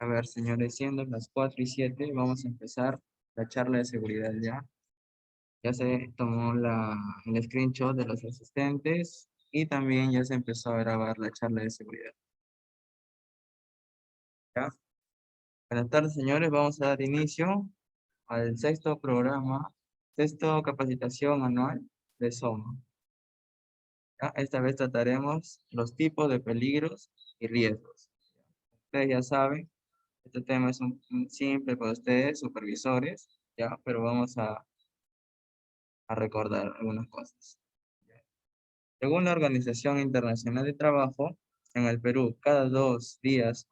A ver, señores, siendo las 4:07, vamos a empezar la charla de seguridad ya. Ya se tomó el screenshot de los asistentes y también ya se empezó a grabar la charla de seguridad. ¿Ya? Buenas tardes, señores. Vamos a dar inicio al sexto capacitación anual de SOMA. ¿Ya? Esta vez trataremos los tipos de peligros y riesgos. Ustedes ya saben, este tema es un simple para ustedes, supervisores, ¿ya? Pero vamos a recordar algunas cosas. Según la Organización Internacional de Trabajo, en el Perú, cada 2 días,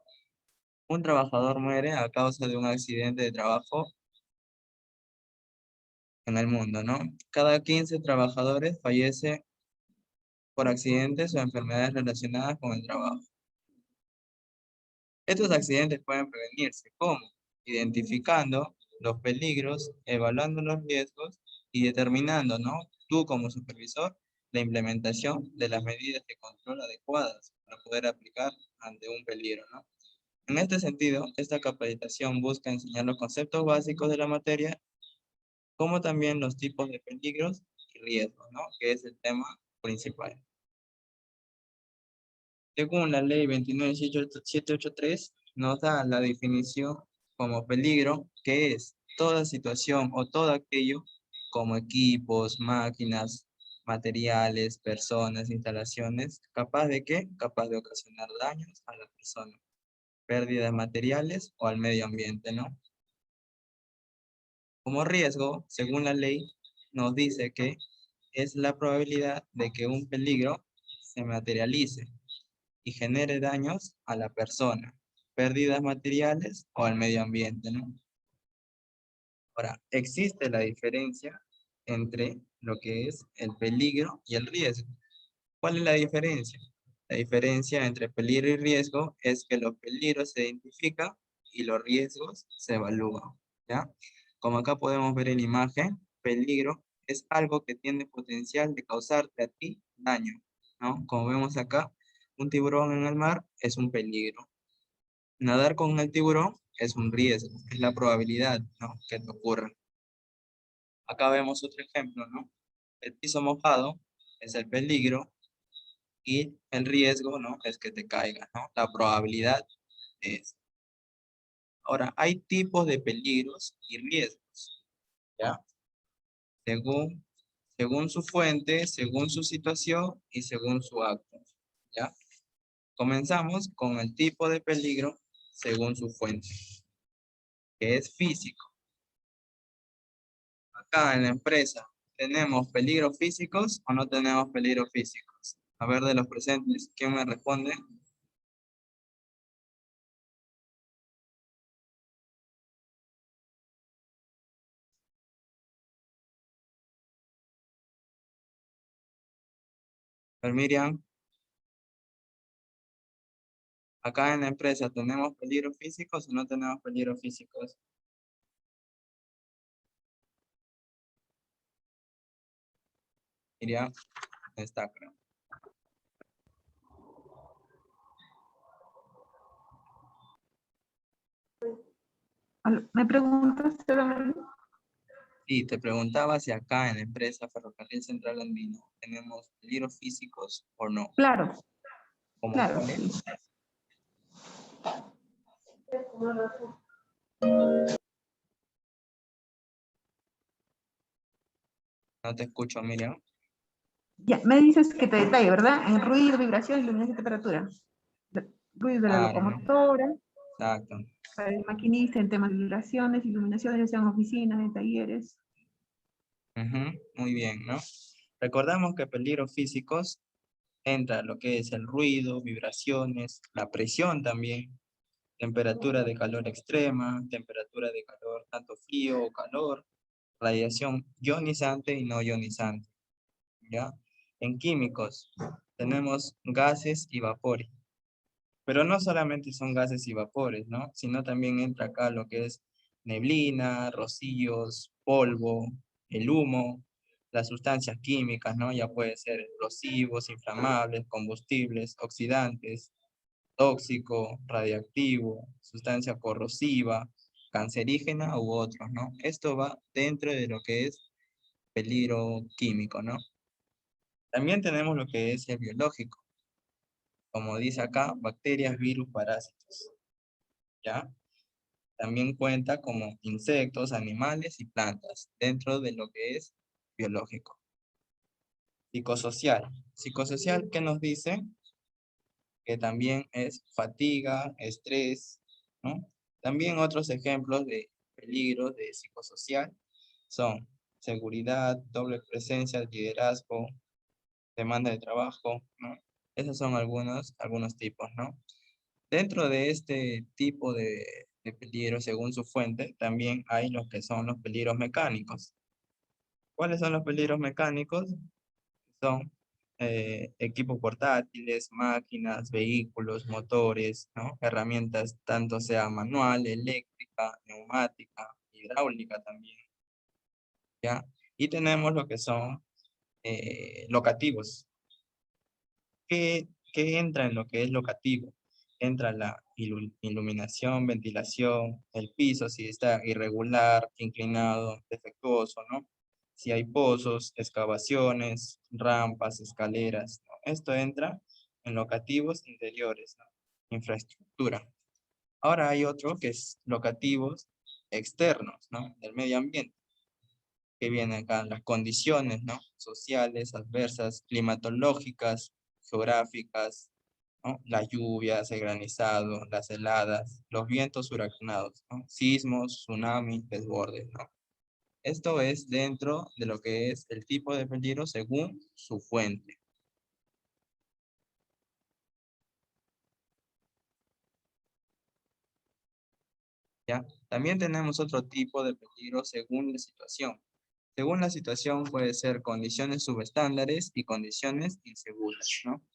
un trabajador muere a causa de un accidente de trabajo en el mundo, ¿no? Cada 15 trabajadores fallece por accidentes o enfermedades relacionadas con el trabajo. Estos accidentes pueden prevenirse, ¿cómo? Identificando los peligros, evaluando los riesgos y determinando, ¿no? Tú como supervisor, la implementación de las medidas de control adecuadas para poder aplicar ante un peligro, ¿no? En este sentido, esta capacitación busca enseñar los conceptos básicos de la materia, como también los tipos de peligros y riesgos, ¿no? Que es el tema principal. Según la ley 29783, nos da la definición como peligro, que es toda situación o todo aquello como equipos, máquinas, materiales, personas, instalaciones, capaz de ¿qué? Capaz de ocasionar daños a la persona, pérdidas materiales o al medio ambiente, ¿no? Como riesgo, según la ley, nos dice que es la probabilidad de que un peligro se materialice y genere daños a la persona, pérdidas materiales o al medio ambiente, ¿no? Ahora, existe la diferencia entre lo que es el peligro y el riesgo. ¿Cuál es la diferencia? La diferencia entre peligro y riesgo es que los peligros se identifican y los riesgos se evalúan, ¿ya? Como acá podemos ver en imagen, peligro es algo que tiene potencial de causarte a ti daño, ¿no? Como vemos acá, un tiburón en el mar es un peligro. Nadar con el tiburón es un riesgo, es la probabilidad, ¿no? Que te ocurra. Acá vemos otro ejemplo, ¿no? El piso mojado es el peligro y el riesgo, ¿no? Es que te caiga, ¿no? La probabilidad es. Ahora, hay tipos de peligros y riesgos, ¿ya? Según su fuente, según su situación y según su acto, ¿ya? Comenzamos con el tipo de peligro según su fuente, que es físico. Acá en la empresa, ¿tenemos peligros físicos o no tenemos peligros físicos? A ver, de los presentes, ¿quién me responde? A ver, Miriam, acá en la empresa, ¿tenemos peligros físicos o no tenemos peligros físicos? Miriam, está creo. ¿Me preguntas? Sí, te preguntaba si acá en la empresa Ferrocarril Central Andino tenemos peligros físicos o no. Claro, ¿Cómo claro. cuáles? No te escucho, Miriam. Ya, me dices que te detalle, ¿verdad? En ruido, vibración, iluminación y temperatura. Ruido de la Claro, ¿no? locomotora, Exacto. para el maquinista en temas de vibraciones, iluminaciones, ya sean oficinas, en talleres. Ujú, muy bien, ¿no? Recordamos que peligros físicos entra lo que es el ruido, vibraciones, la presión también, temperatura de calor extrema, temperatura de calor tanto frío o calor, radiación ionizante y no ionizante, ¿ya? En químicos tenemos gases y vapores, pero no solamente son gases y vapores, ¿no? Sino también entra acá lo que es neblina, rocíos, polvo, el humo, las sustancias químicas, ¿no? Ya puede ser explosivos, inflamables, combustibles, oxidantes, tóxico, radiactivo, sustancia corrosiva, cancerígena u otros, ¿no? Esto va dentro de lo que es peligro químico, ¿no? También tenemos lo que es el biológico. Como dice acá, bacterias, virus, parásitos, ¿ya? También cuenta como insectos, animales y plantas, dentro de lo que es biológico. Psicosocial. Psicosocial, ¿qué nos dice? Que también es fatiga, estrés, ¿no? También otros ejemplos de peligros de psicosocial son seguridad, doble presencia, liderazgo, demanda de trabajo, ¿no? Esos son algunos tipos, ¿no? Dentro de este tipo de peligros, según su fuente, también hay los que son los peligros mecánicos. ¿Cuáles son los peligros mecánicos? Son equipos portátiles, máquinas, vehículos, motores, ¿no? Herramientas, tanto sea manual, eléctrica, neumática, hidráulica también, ¿ya? Y tenemos lo que son locativos. ¿Qué entra en lo que es locativo? Entra la iluminación, ventilación, el piso, si está irregular, inclinado, defectuoso, ¿no? Si hay pozos, excavaciones, rampas, escaleras, ¿no? Esto entra en locativos interiores, ¿no? Infraestructura. Ahora hay otro que es locativos externos, ¿no? Del medio ambiente, que vienen acá las condiciones, ¿no? Sociales, adversas, climatológicas, geográficas, ¿no? Las lluvias, el granizado, las heladas, los vientos huracanados, ¿no? Sismos, tsunamis, desbordes, ¿no? Esto es dentro de lo que es el tipo de peligro según su fuente. ¿Ya? También tenemos otro tipo de peligro según la situación. Según la situación puede ser condiciones subestándares y condiciones inseguras, ¿no?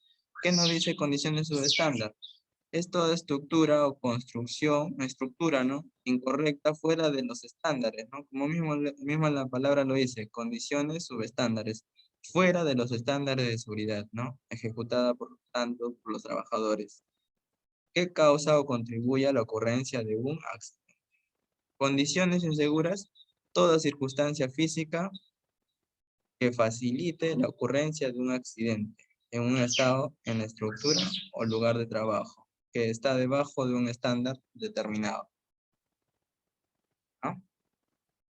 ¿Qué nos dice condiciones subestándar? Es toda estructura o construcción, estructura, ¿no? Incorrecta fuera de los estándares, ¿no? Como mismo la palabra lo dice, condiciones subestándares, fuera de los estándares de seguridad, ¿no? Ejecutada por tanto por los trabajadores. ¿Qué causa o contribuye a la ocurrencia de un accidente? Condiciones inseguras, toda circunstancia física que facilite la ocurrencia de un accidente en un estado, en la estructura o lugar de trabajo, que está debajo de un estándar determinado, ¿no?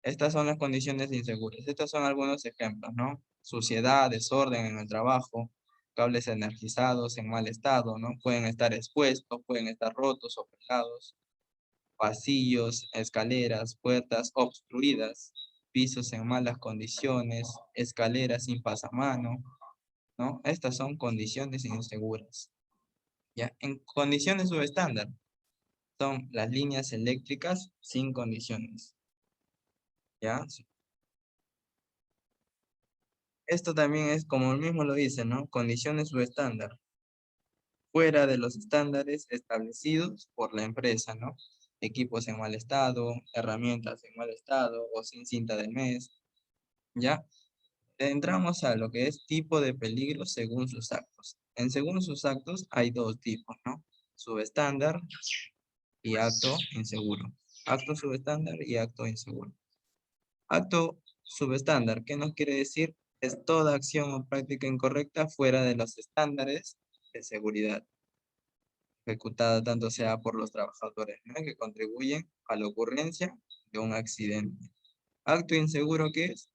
Estas son las condiciones inseguras. Estos son algunos ejemplos, ¿no? Suciedad, desorden en el trabajo, cables energizados en mal estado, ¿no? Pueden estar expuestos, pueden estar rotos o pelados, pasillos, escaleras, puertas obstruidas, pisos en malas condiciones, escaleras sin pasamano, ¿no? Estas son condiciones inseguras. ¿Ya? En condiciones subestándar son las líneas eléctricas sin condiciones. ¿Ya? Esto también es como el mismo lo dice, ¿no? Condiciones subestándar, fuera de los estándares establecidos por la empresa, ¿no? Equipos en mal estado, herramientas en mal estado o sin cinta del mes, ¿ya? Entramos a lo que es tipo de peligro según sus actos. En según sus actos hay dos tipos, ¿no? Subestándar y acto inseguro. Acto subestándar y acto inseguro. Acto subestándar, ¿qué nos quiere decir? Es toda acción o práctica incorrecta fuera de los estándares de seguridad, ejecutada tanto sea por los trabajadores, ¿no? Que contribuyen a la ocurrencia de un accidente. Acto inseguro, ¿qué es?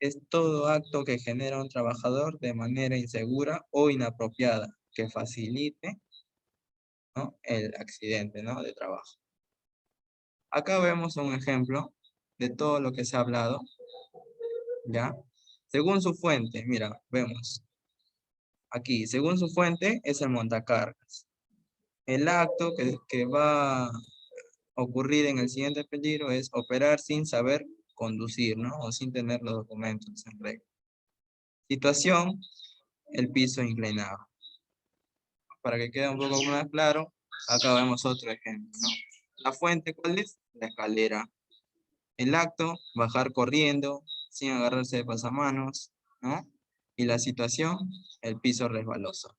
Es todo acto que genera un trabajador de manera insegura o inapropiada, que facilite, ¿no? El accidente, ¿no? De trabajo. Acá vemos un ejemplo de todo lo que se ha hablado, ¿ya? Según su fuente, mira, vemos aquí, según su fuente es el montacargas. El acto que va a ocurrir en el siguiente peligro es operar sin saber conducir, ¿no? O sin tener los documentos en regla. Situación, el piso inclinado. Para que quede un poco más claro, acá vemos otro ejemplo, ¿no? La fuente, ¿cuál es? La escalera. El acto, bajar corriendo, sin agarrarse de pasamanos, ¿no? Y la situación, el piso resbaloso.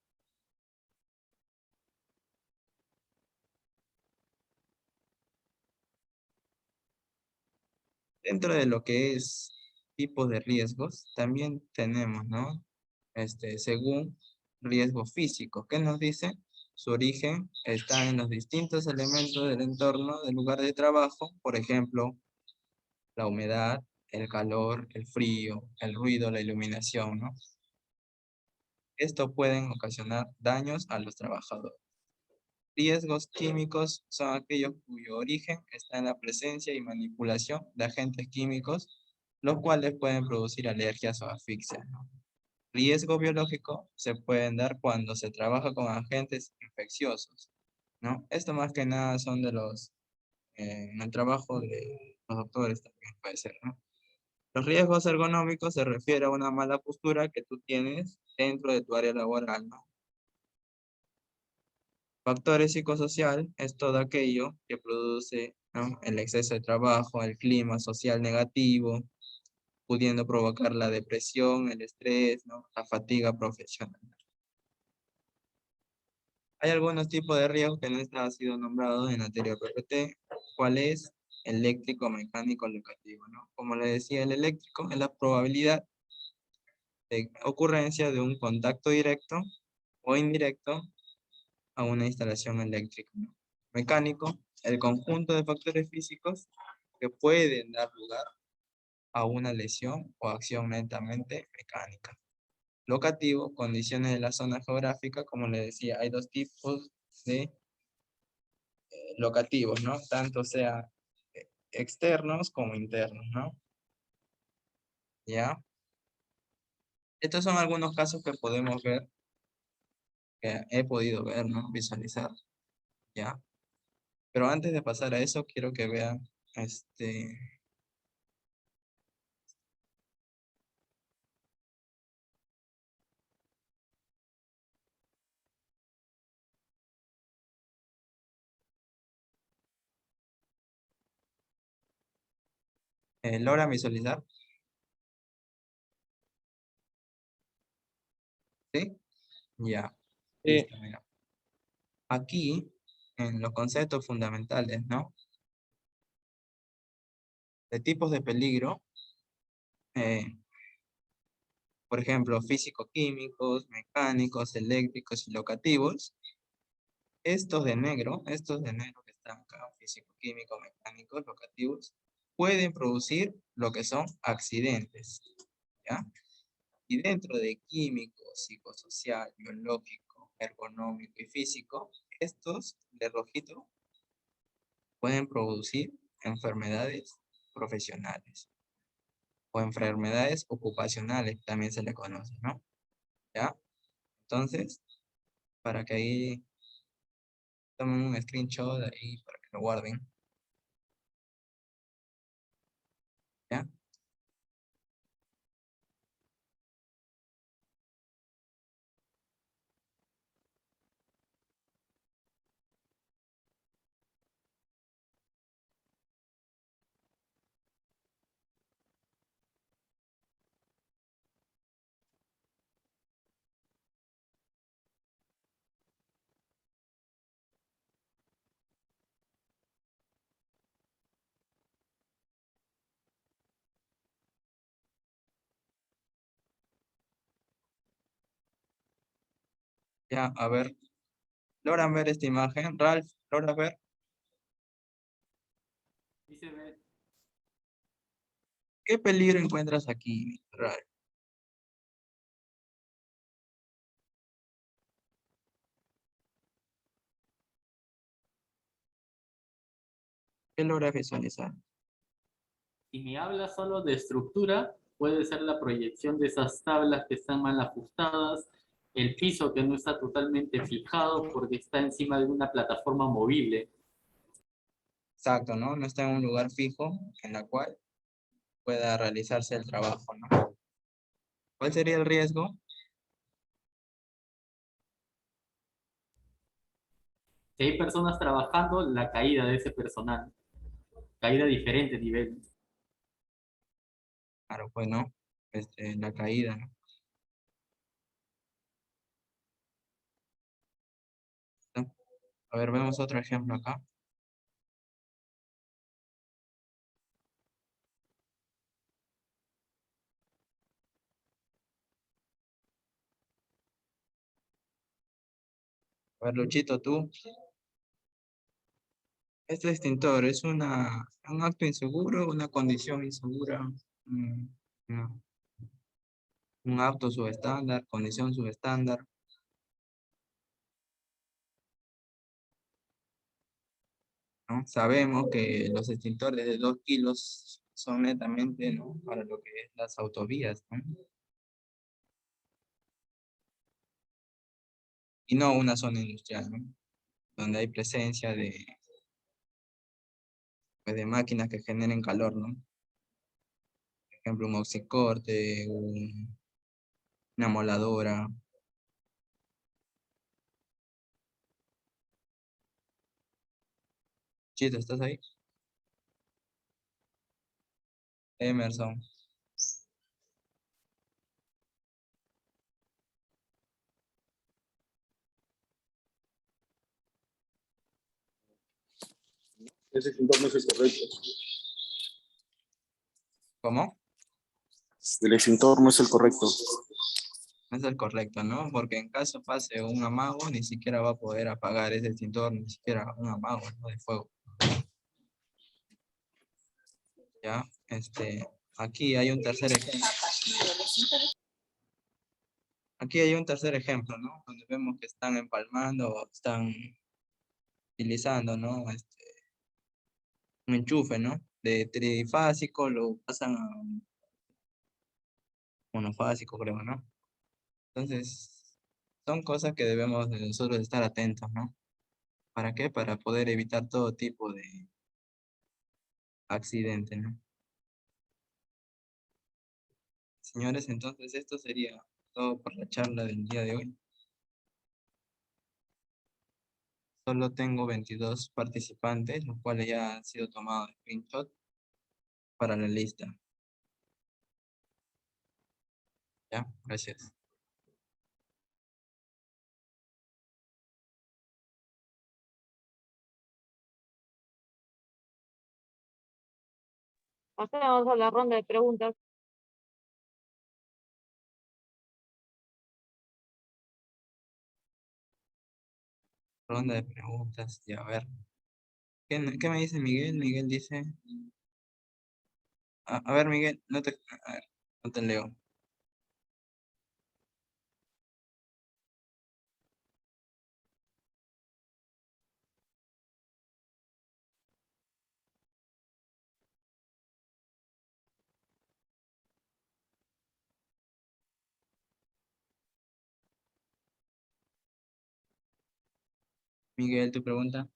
Dentro de lo que es tipos de riesgos, también tenemos, ¿no? Según riesgos físicos, ¿qué nos dice? Su origen está en los distintos elementos del entorno del lugar de trabajo, por ejemplo, la humedad, el calor, el frío, el ruido, la iluminación, ¿no? Esto pueden ocasionar daños a los trabajadores. Riesgos químicos son aquellos cuyo origen está en la presencia y manipulación de agentes químicos, los cuales pueden producir alergias o asfixias, ¿no? Riesgo biológico se pueden dar cuando se trabaja con agentes infecciosos, ¿no? Esto más que nada son de en el trabajo de los doctores también puede ser, ¿no? Los riesgos ergonómicos se refiere a una mala postura que tú tienes dentro de tu área laboral, ¿no? Factores psicosocial es todo aquello que produce, ¿no?, el exceso de trabajo, el clima social negativo, pudiendo provocar la depresión, el estrés, ¿no?, la fatiga profesional. Hay algunos tipos de riesgos que no han sido nombrados en la anterior PPT. ¿Cuál es? Eléctrico, mecánico, locativo, ¿no? Como le decía, el eléctrico es la probabilidad de ocurrencia de un contacto directo o indirecto a una instalación eléctrica, ¿no? Mecánico, el conjunto de factores físicos que pueden dar lugar a una lesión o acción netamente mecánica. Locativo, condiciones de la zona geográfica, como le decía, hay dos tipos de locativos, ¿no? Tanto sea externos como internos, ¿no? ¿Ya? Estos son algunos casos que podemos ver, que he podido ver, ¿no? Visualizar, ¿ya? Pero antes de pasar a eso, quiero que vean, ¿logran visualizar? ¿Sí? Ya. Sí. Listo, mira. Aquí, en los conceptos fundamentales, ¿no? De tipos de peligro, eh, por ejemplo, físico-químicos, mecánicos, eléctricos y locativos. Estos de negro que están acá, físico-químicos, mecánicos, locativos, pueden producir lo que son accidentes, ¿ya? Y dentro de químico, psicosocial, biológico, ergonómico y físico, estos de rojito pueden producir enfermedades profesionales o enfermedades ocupacionales, también se le conoce, ¿no? ¿Ya? Entonces, para que ahí tomen un screenshot ahí para que lo guarden, ¿ya? Ya, a ver, ¿logran ver esta imagen? Ralph, ¿logras ver? Sí se ve. ¿Qué peligro encuentras aquí, Ralph? ¿Qué logras visualizar? Si me habla solo de estructura, puede ser la proyección de esas tablas que están mal ajustadas, el piso que no está totalmente fijado porque está encima de una plataforma movible. Exacto, ¿no? No está en un lugar fijo en la cual pueda realizarse el trabajo, ¿no? ¿Cuál sería el riesgo? Si hay personas trabajando, la caída de ese personal, caída a diferentes niveles. Claro, pues, ¿no? La caída, ¿no? ¿No? A ver, vemos otro ejemplo acá. ver, Luchito, tú. Este extintor es un acto inseguro, una condición insegura, mm, no, un acto subestándar, condición subestándar. ¿No? Sabemos que los extintores de 2 kilos son netamente, ¿no?, para lo que es las autovías, ¿no? Y no una zona industrial, ¿no?, donde hay presencia pues, de máquinas que generen calor, ¿no? Por ejemplo, un oxicorte, una moladora. Chito, ¿estás ahí? Emerson. Ese extintor no es el correcto. ¿Cómo? El extintor no es el correcto. No es el correcto, ¿no? Porque en caso pase un amago, ni siquiera va a poder apagar ese extintor, ni siquiera un amago, ¿no?, de fuego. Ya, aquí hay un tercer ejemplo. Aquí hay un tercer ejemplo, ¿no? Donde vemos que están empalmando o están utilizando, ¿no?, un enchufe, ¿no?, de trifásico, lo pasan a monofásico, creo, ¿no? Entonces, son cosas que debemos de nosotros estar atentos, ¿no? ¿Para qué? Para poder evitar todo tipo de accidente, ¿no? Señores, entonces esto sería todo por la charla del día de hoy. Solo tengo 22 participantes, los cuales ya han sido tomados screenshot para la lista. Ya, gracias. Pasemos a la ronda de preguntas. Ronda de preguntas, ya, a ver. ¿Qué me dice Miguel? Miguel dice... A ver, Miguel, a ver, no te leo. Miguel, tu pregunta.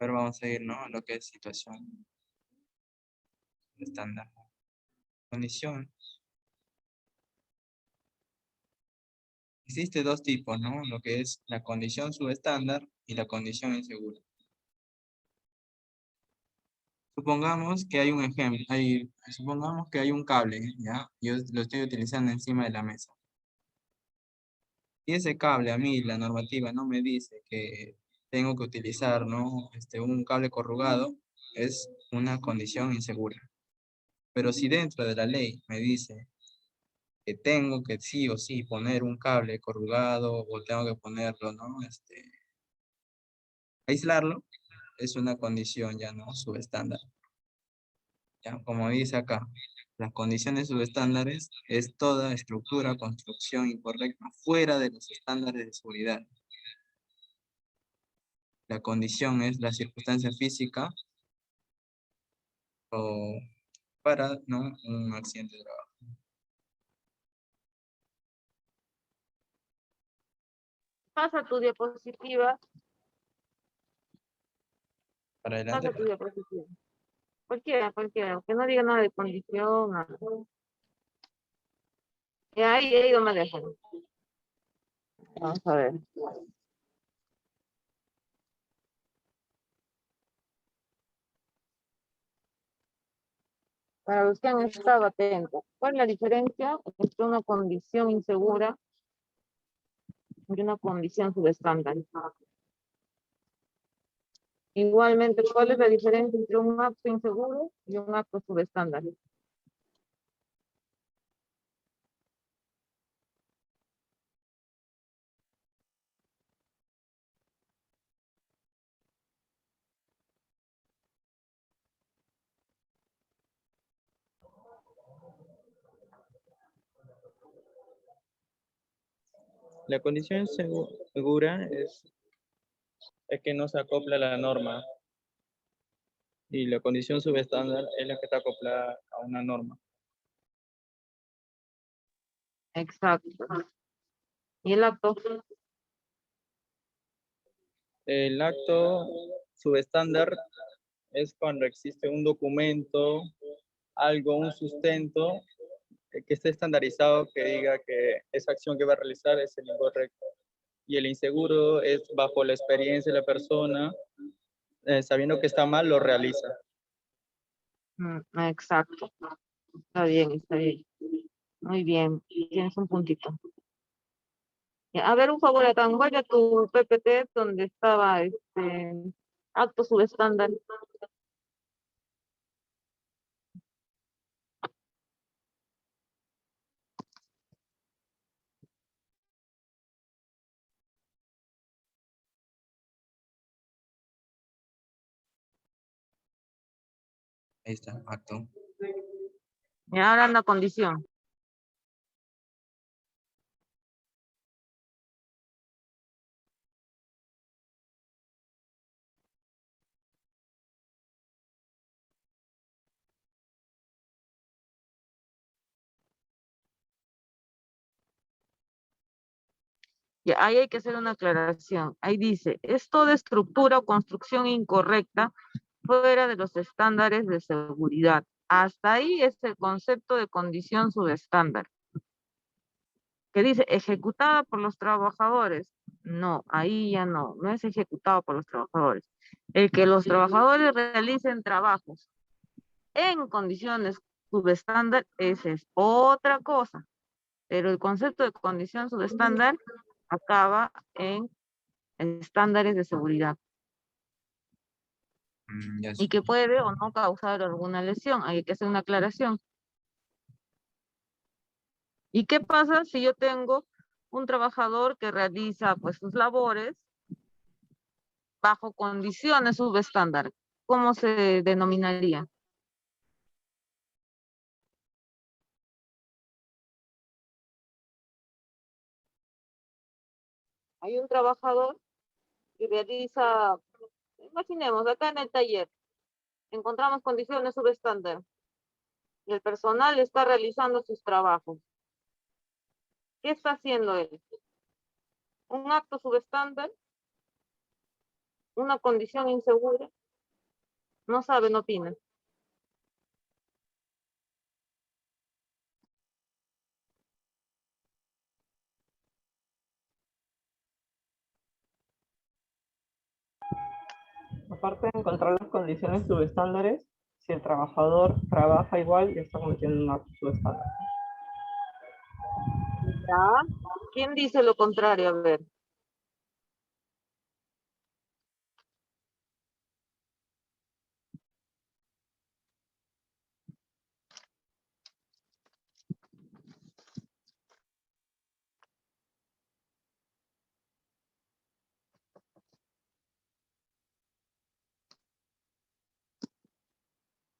Pero vamos a ir, ¿no?, a lo que es situación estándar. Condición. Existe dos tipos, ¿no? Lo que es la condición subestándar y la condición insegura. Supongamos que hay un ejemplo, supongamos que hay un cable, ¿ya? Yo lo estoy utilizando encima de la mesa. Y ese cable, a mí, la normativa no me dice que tengo que utilizar, ¿no?, un cable corrugado, es una condición insegura. Pero si dentro de la ley me dice que tengo que sí o sí poner un cable corrugado o tengo que ponerlo, ¿no?, aislarlo, es una condición ya no subestándar. Ya, como dice acá, las condiciones subestándares es toda estructura, construcción incorrecta fuera de los estándares de seguridad. La condición es la circunstancia física o para, ¿no?, un accidente de trabajo. Pasa tu diapositiva. Para adelante. Pasa tu diapositiva. Cualquiera. Que no diga nada de condición. Nada. Y ahí no me dejan. Vamos a ver. Para los que han estado atentos, ¿cuál es la diferencia entre una condición insegura y una condición subestándar? Igualmente, ¿cuál es la diferencia entre un acto inseguro y un acto subestándar? La condición segura es que no se acopla a la norma. Y la condición subestándar es la que está acoplada a una norma. Exacto. ¿Y el acto? El acto subestándar es cuando existe un documento, algo, un sustento que esté estandarizado que diga que esa acción que va a realizar es el incorrecto. Y el inseguro es bajo la experiencia de la persona, sabiendo que está mal, lo realiza. Exacto. Está bien. Muy bien. Tienes un puntito. A ver, un favor, acá, vaya tu PPT donde estaba acto subestándar. Ahí está, acto. Y ahora anda condición. Y ahí hay que hacer una aclaración. Ahí dice, es toda estructura o construcción incorrecta fuera de los estándares de seguridad. Hasta ahí es el concepto de condición subestándar. Que dice, ejecutada por los trabajadores. No, ahí ya no es ejecutado por los trabajadores. El que los trabajadores realicen trabajos en condiciones subestándar, esa es otra cosa. Pero el concepto de condición subestándar acaba en estándares de seguridad. Ya Y que puede o no causar alguna lesión. Hay que hacer una aclaración. ¿Y qué pasa si yo tengo un trabajador que realiza pues sus labores bajo condiciones subestándar? ¿Cómo se denominaría? Hay un trabajador que realiza, imaginemos, acá en el taller, encontramos condiciones subestándar y el personal está realizando sus trabajos. ¿Qué está haciendo él? Un acto subestándar, una condición insegura, no sabe, no opina. Aparte de encontrar las condiciones subestándares, si el trabajador trabaja igual y está cometiendo un acto subestándar. ¿Ya? ¿Quién dice lo contrario? A ver.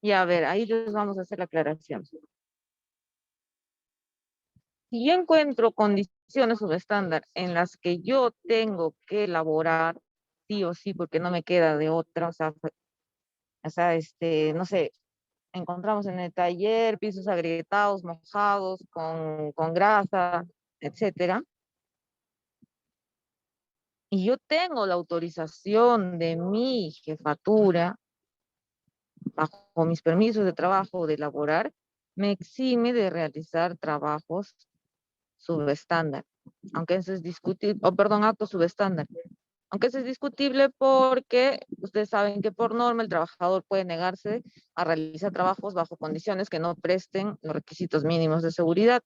Y a ver, ahí les vamos a hacer la aclaración. Si yo encuentro condiciones subestándar en las que yo tengo que elaborar, sí o sí, porque no me queda de otra, no sé, encontramos en el taller pisos agrietados, mojados, con grasa, etcétera. y yo tengo la autorización de mi jefatura, bajo mis permisos de trabajo de elaborar, me exime de realizar trabajos subestándar, aunque eso es discutible, actos subestándar. Aunque eso es discutible porque ustedes saben que por norma el trabajador puede negarse a realizar trabajos bajo condiciones que no presten los requisitos mínimos de seguridad.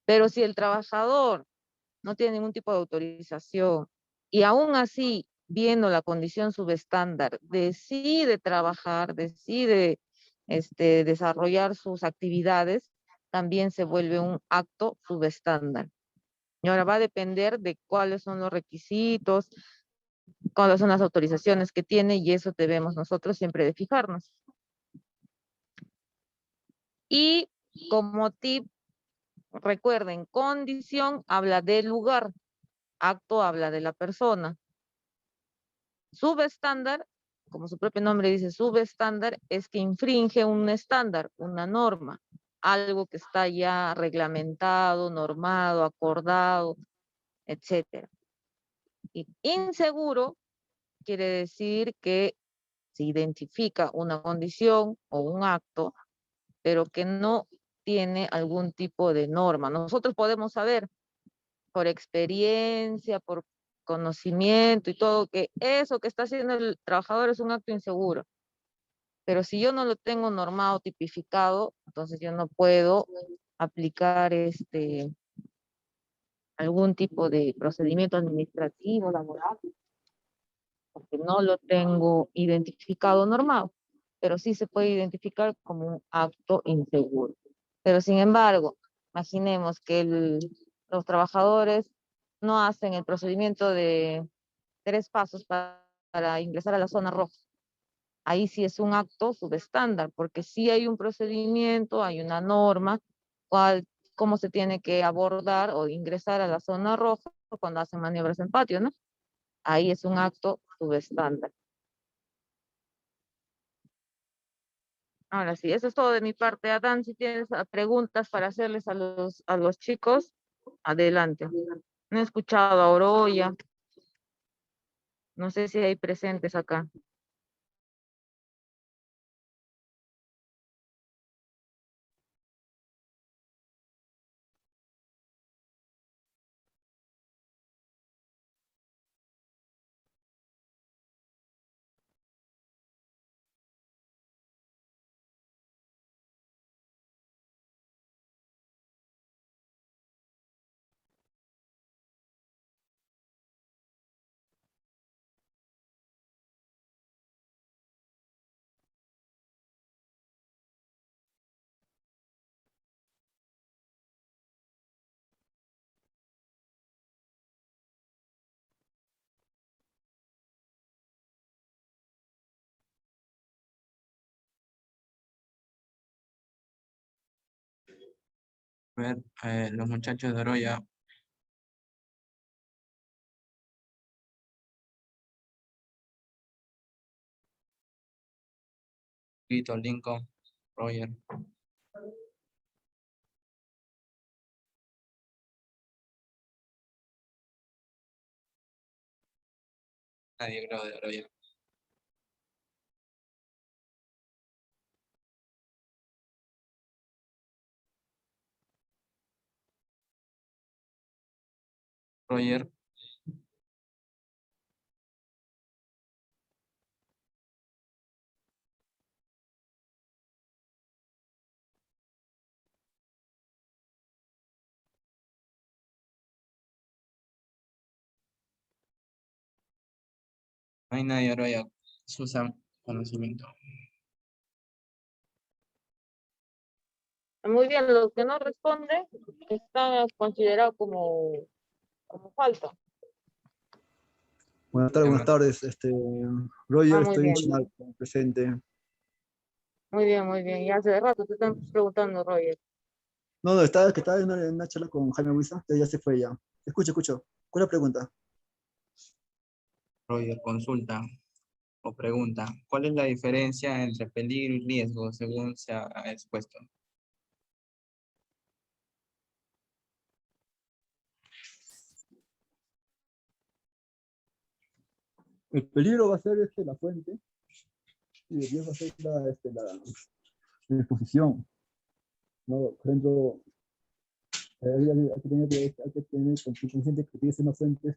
Pero si el trabajador no tiene ningún tipo de autorización y aún así, viendo la condición subestándar, decide trabajar, decide desarrollar sus actividades, también se vuelve un acto subestándar. Y ahora va a depender de cuáles son los requisitos, cuáles son las autorizaciones que tiene, y eso debemos nosotros siempre de fijarnos. Y como tip, recuerden, condición habla del lugar, acto habla de la persona. Subestándar, como su propio nombre dice, subestándar, es que infringe un estándar, una norma, algo que está ya reglamentado, normado, acordado, etc. Y inseguro quiere decir que se identifica una condición o un acto, pero que no tiene algún tipo de norma. Nosotros podemos saber por experiencia, por conocimiento y todo, que eso que está haciendo el trabajador es un acto inseguro. Pero si yo no lo tengo normado, tipificado, entonces yo no puedo aplicar algún tipo de procedimiento administrativo, laboral, porque no lo tengo identificado normado, pero sí se puede identificar como un acto inseguro. Pero sin embargo, imaginemos que los trabajadores no hacen el procedimiento de 3 pasos para ingresar a la zona roja. Ahí sí es un acto subestándar, porque sí hay un procedimiento, hay una norma, cómo se tiene que abordar o ingresar a la zona roja cuando hacen maniobras en patio, ¿no? Ahí es un acto subestándar. Ahora sí, eso es todo de mi parte. Adán, si tienes preguntas para hacerles a los chicos, adelante. No he escuchado a Oroya. No sé si hay presentes acá. A ver, los muchachos de Oroya, Vito, Lincoln, Roger. Nadie creo de Oroya. Roger, no hay nadie de Oroya. Susan, conocimiento. Muy bien, los que no responden están considerados como falta. Buenas tardes, Llama. buenas tardes. Roger, Muy estoy bien. en presente. Muy bien, muy bien. Y hace rato te están preguntando, Roger. No, estaba en una charla con Jaime Huiza, ya se fue ya. Escucho. ¿Cuál es la pregunta? Roger, consulta o pregunta. ¿Cuál es la diferencia entre peligro y riesgo según se ha expuesto? El peligro va a ser la fuente y el riesgo va a ser la exposición, ¿no? Por ejemplo, hay que tener consciente que tiene que ser una fuente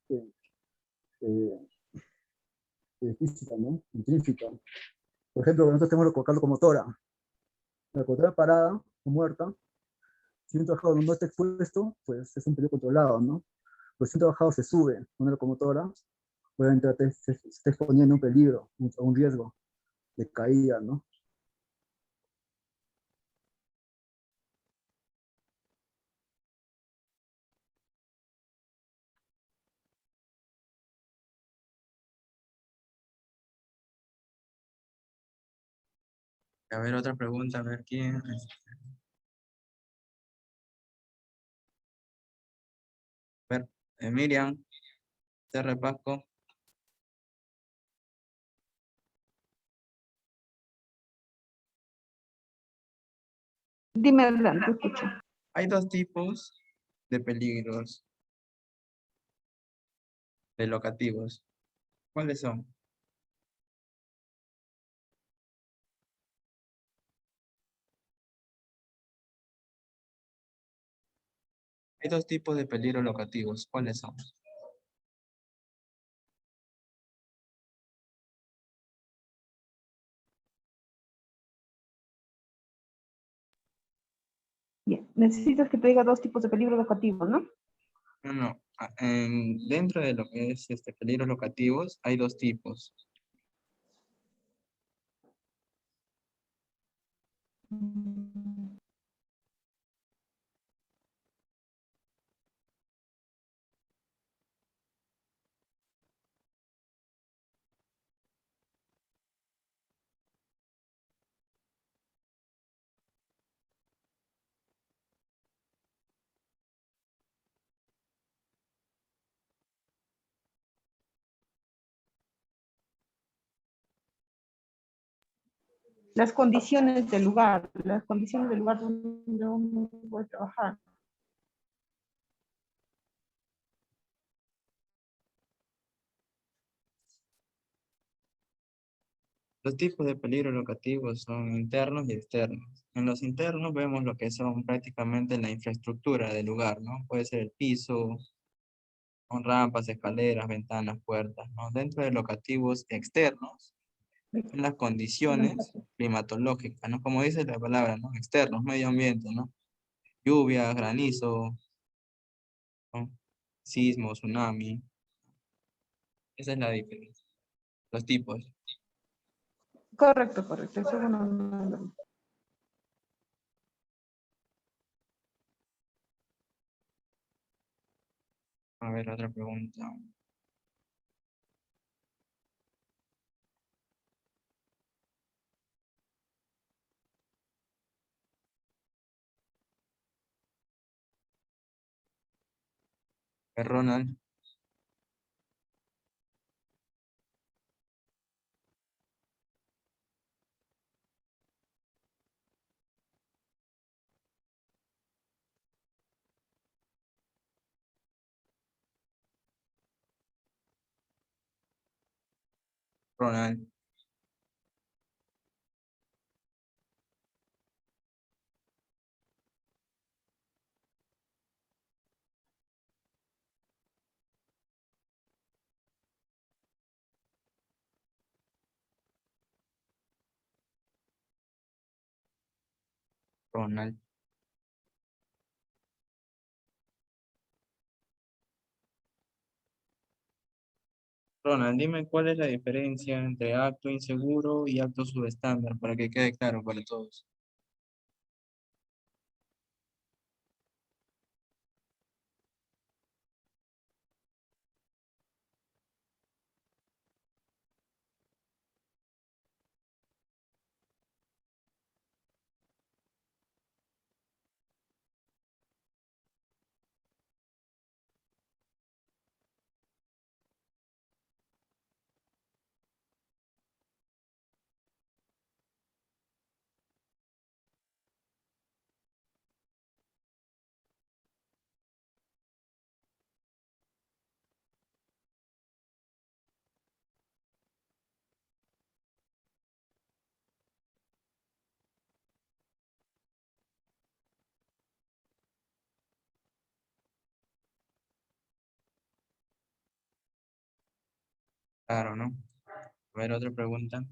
eh, física, ¿no? Intrínseca. Por ejemplo, nosotros tenemos la locomotora. La locomotora parada o muerta, si un trabajador no está expuesto, pues es un peligro controlado, ¿no? Pues si un trabajador se sube a una locomotora, obviamente se está exponiendo a un peligro, a un riesgo de caída, ¿no? A ver, otra pregunta, a ver quién. A ver, Miriam, te repasco. Dime, adelante, te escucho. Hay dos tipos de peligros locativos. ¿Cuáles son? Hay dos tipos de peligros locativos. ¿Cuáles son? Bien, necesitas que te diga dos tipos de peligro locativo, ¿no? No, no. Dentro de lo que es peligros locativos, hay dos tipos. las condiciones del lugar donde uno puede trabajar. Los tipos de peligros locativos son internos y externos. En los internos vemos lo que son prácticamente la infraestructura del lugar, ¿no? Puede ser el piso, con rampas, escaleras, ventanas, puertas, ¿no? Dentro de locativos externos, son las condiciones climatológicas, ¿no? Como dice la palabra, ¿no? Externos, medio ambiente, ¿no? Lluvia, granizo, ¿no? Sismo, tsunami. Esa es la diferencia. Los tipos. Correcto, correcto. Eso bueno, no. A ver, otra pregunta. Ronald. Ronald. Ronald. Ronald, dime cuál es la diferencia entre acto inseguro y acto subestándar para que quede claro para todos. Claro, ¿no? A ver, otra pregunta.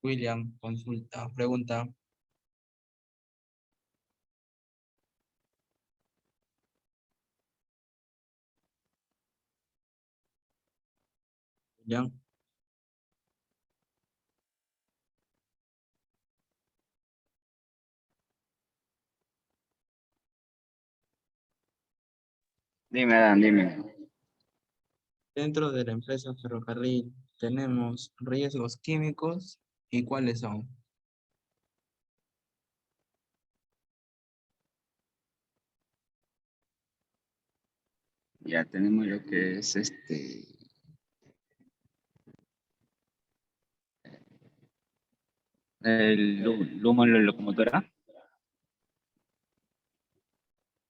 William, consulta, pregunta. William. Dime, Adán, dime. Dentro de la empresa ferrocarril tenemos riesgos químicos y cuáles son. Ya tenemos lo que es el humo en la locomotora.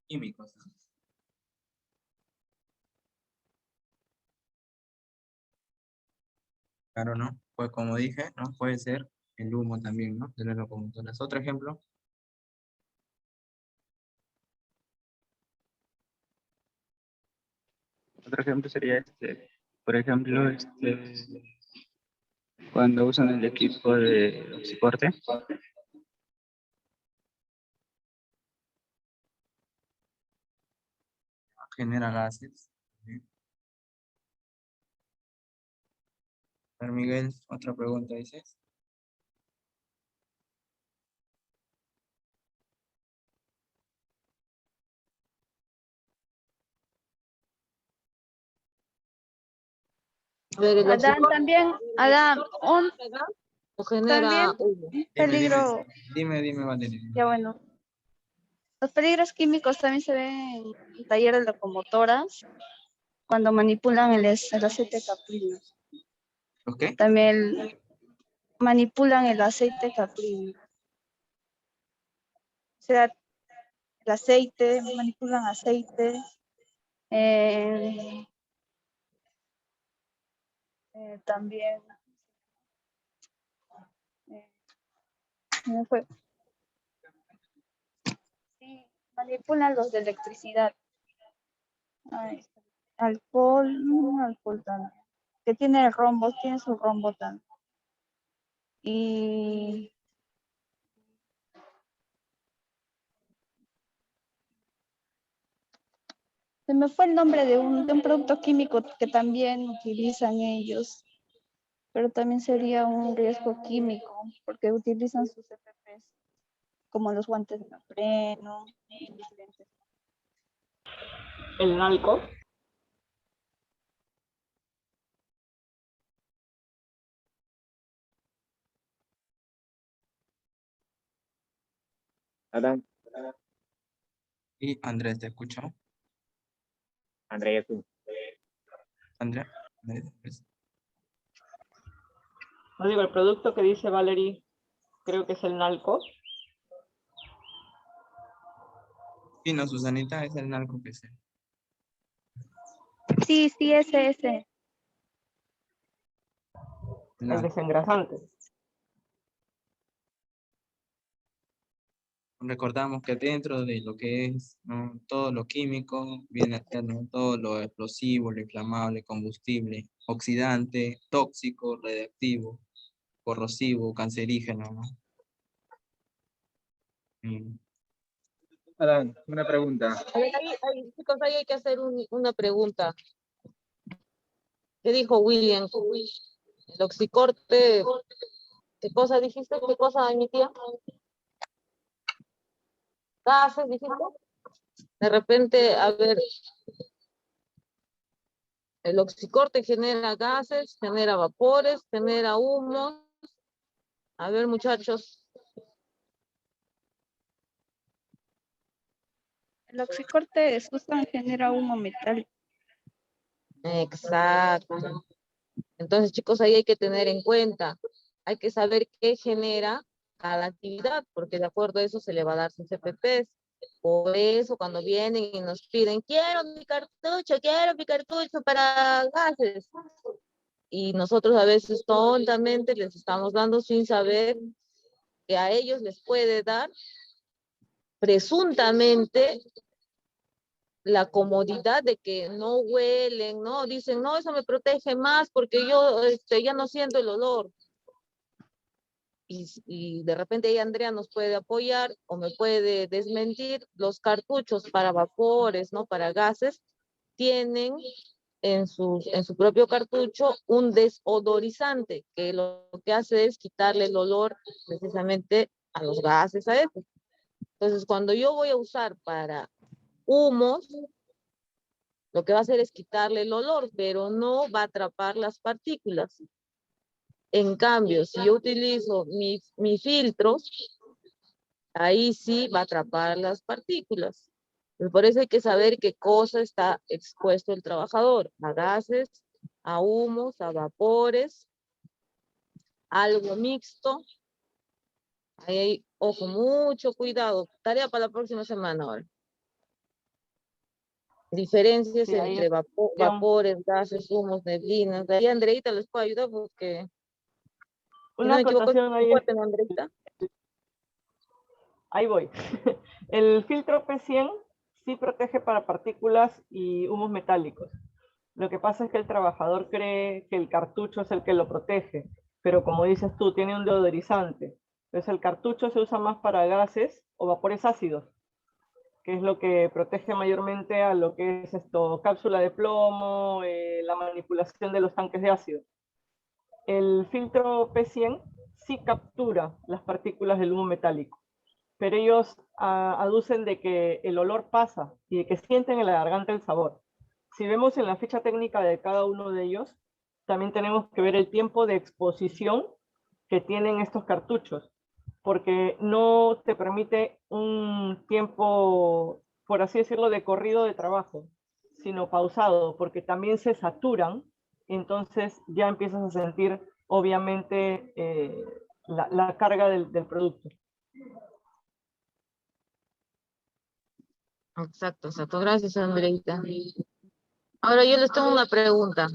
Químicos, ¿no? Claro, ¿no? Pues como dije, ¿no? Puede ser el humo también, ¿no? De las locomotoras. Otro ejemplo. Otro ejemplo sería por ejemplo, cuando usan el equipo de oxiporte. Genera gases. ¿Sí? A ver, Miguel, otra pregunta dices. A ver, el Adán oxígeno también, Adán, un o genera también humo. peligro, Dime, Valeria. ya bueno, los peligros químicos también se ven en el taller de locomotoras cuando manipulan el aceite caprino. ¿Los qué? También manipulan el aceite caprino. O sea, el aceite, manipulan aceite. eh, también se me fue. Sí, manipulan los de electricidad. Ahí está. Alcohol, no, alcohol también. Que tiene el rombo, tiene su rombo también. Y se me fue el nombre de un producto químico que también utilizan ellos, pero también sería un riesgo químico, porque utilizan sus EPPs, como los guantes de neopreno, y los lentes. El nalco. Adán, Y Andrés, ¿te escuchó? Andrea, tú. Andrea. Andrés. No digo, el producto que dice Valerie, creo que es el nalco. Sí, no, Susanita es el narco que sé. Sí, ese. El desengrasante. Recordamos que dentro de lo que es, ¿no? Todo lo químico viene a ser, ¿no? Todo lo explosivo, lo inflamable, combustible, oxidante, tóxico, radiactivo, corrosivo, cancerígeno, ¿no? Mm. Adán, una pregunta. A ver, chicos, ahí hay que hacer una pregunta. ¿Qué dijo William? El oxicorte, ¿qué cosa dijiste? ¿Qué cosa emitía? Gases, dijiste. De repente, a ver, el oxicorte genera gases, genera vapores, genera humo. A ver, muchachos. El oxicorte es justo genera humo metálico. Exacto. Entonces, chicos, ahí hay que tener en cuenta hay que saber qué genera cada actividad, porque de acuerdo a eso se le va a dar sus CPPs. Por eso cuando vienen y nos piden, quiero mi cartucho para gases. Y nosotros a veces tontamente les estamos dando sin saber que a ellos les puede dar presuntamente la comodidad de que no huelen, ¿no? Dicen, no, eso me protege más porque yo ya no siento el olor. Y de ahí Andrea nos puede apoyar o me puede desmentir. Los cartuchos para vapores, ¿no? Para gases, tienen en su propio cartucho un desodorizante, que lo que hace es quitarle el olor precisamente a los gases, a eso. Entonces, cuando yo voy a usar para humos, lo que va a hacer es quitarle el olor, pero no va a atrapar las partículas. En cambio, si yo utilizo mi filtro, ahí sí va a atrapar las partículas. Pues por eso hay que saber qué cosa está expuesto el trabajador, a gases, a humos, a vapores, algo mixto. Ahí hay, ojo, mucho cuidado. Tarea para la próxima semana ahora. Diferencias Sí, ahí entre vapores, gases, humos, neblinas. Ahí Andreita les puedo ayudar porque, si no una me equivoco, acotación ahí, fuerte, ¿no, Andreita? ahí voy. El filtro P100 sí protege para partículas y humos metálicos. Lo que pasa es que el trabajador cree que el cartucho es el que lo protege, pero como dices tú, tiene un deodorizante. Entonces el cartucho se usa más para gases o vapores ácidos, que es lo que protege mayormente a lo que es cápsula de plomo, la manipulación de los tanques de ácido. El filtro P100 sí captura las partículas del humo metálico, pero ellos aducen de que el olor pasa y de que sienten en la garganta el sabor. Si vemos en la ficha técnica de cada uno de ellos, también tenemos que ver el tiempo de exposición que tienen estos cartuchos, porque no te permite un tiempo, por así decirlo, de corrido de trabajo, sino pausado, porque también se saturan, entonces ya empiezas a sentir, obviamente, la carga del producto. Exacto, exacto. Gracias, Andreita. Ahora yo les tengo una pregunta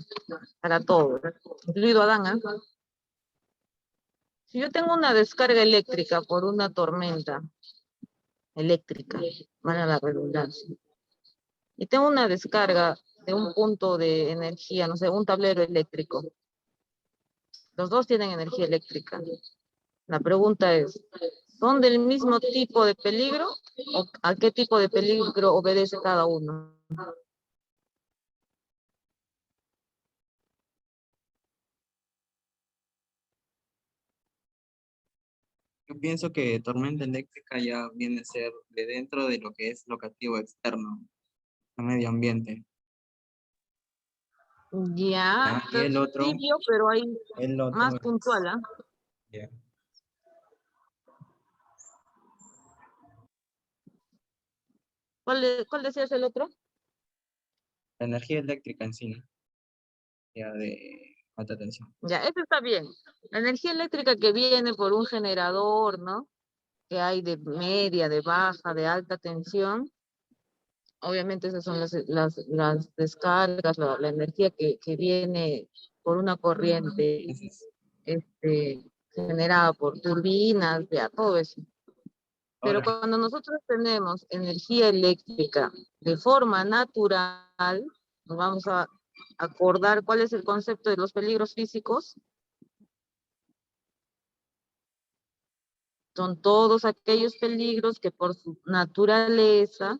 para todos, incluido Adán, ¿eh? Si yo tengo una descarga eléctrica por una tormenta eléctrica, para la redundancia, y tengo una descarga de un punto de energía, no sé, un tablero eléctrico, los dos tienen energía eléctrica. La pregunta es, ¿son del mismo tipo de peligro o a qué tipo de peligro obedece cada uno? Yo pienso que tormenta eléctrica ya viene a ser de dentro de lo que es locativo externo, el medio ambiente. Ya, Y el otro, tibio, pero hay más es, puntual, ¿ah? ya, ¿Cuál decías el otro? la energía eléctrica en sí, ¿no? Ya de alta tensión. Ya, eso está bien. La energía eléctrica que viene por un generador, ¿no? Que hay de media, de baja, de alta tensión. Obviamente esas son las descargas, la energía que viene por una corriente generada por turbinas, ya todo eso. Pero Ahora, cuando nosotros tenemos energía eléctrica de forma natural, nos vamos a acordar cuál es el concepto de los peligros físicos. Son todos aquellos peligros que por su naturaleza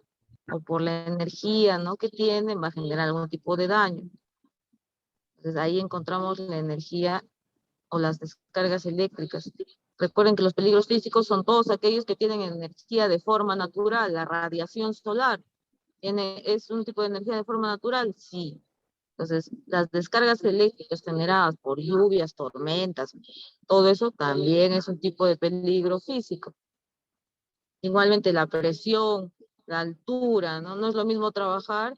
o por la energía, ¿no?, que tienen, va a generar algún tipo de daño. Entonces ahí encontramos la energía o las descargas eléctricas. Recuerden que los peligros físicos son todos aquellos que tienen energía de forma natural. La radiación solar es un tipo de energía de forma natural, sí. Entonces, las descargas eléctricas generadas por lluvias, tormentas, todo eso también es un tipo de peligro físico. Igualmente la presión, la altura, ¿no? No es lo mismo trabajar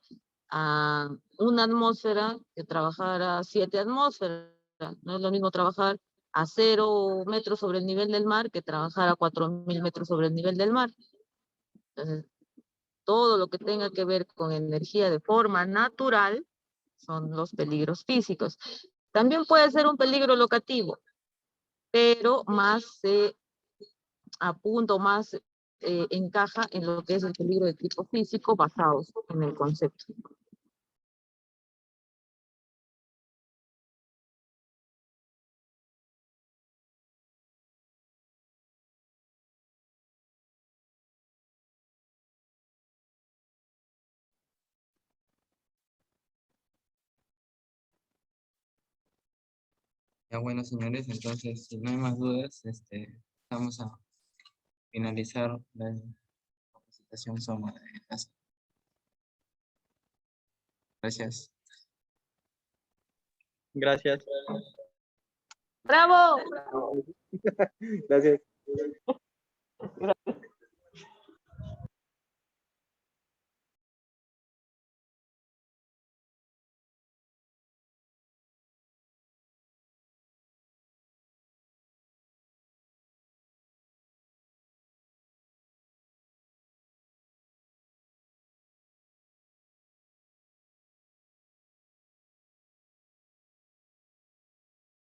a 1 atmósfera que trabajar a 7 atmósferas. No es lo mismo trabajar a 0 metros sobre el nivel del mar que trabajar a 4.000 metros sobre el nivel del mar. Entonces, todo lo que tenga que ver con energía de forma natural son los peligros físicos. También puede ser un peligro locativo, pero más se apunta, más encaja en lo que es el peligro de tipo físico basados en el concepto. Ya bueno, señores, entonces, si no hay más dudas, vamos a finalizar la capacitación Soma de clase. Gracias. Gracias. ¡Bravo! Gracias.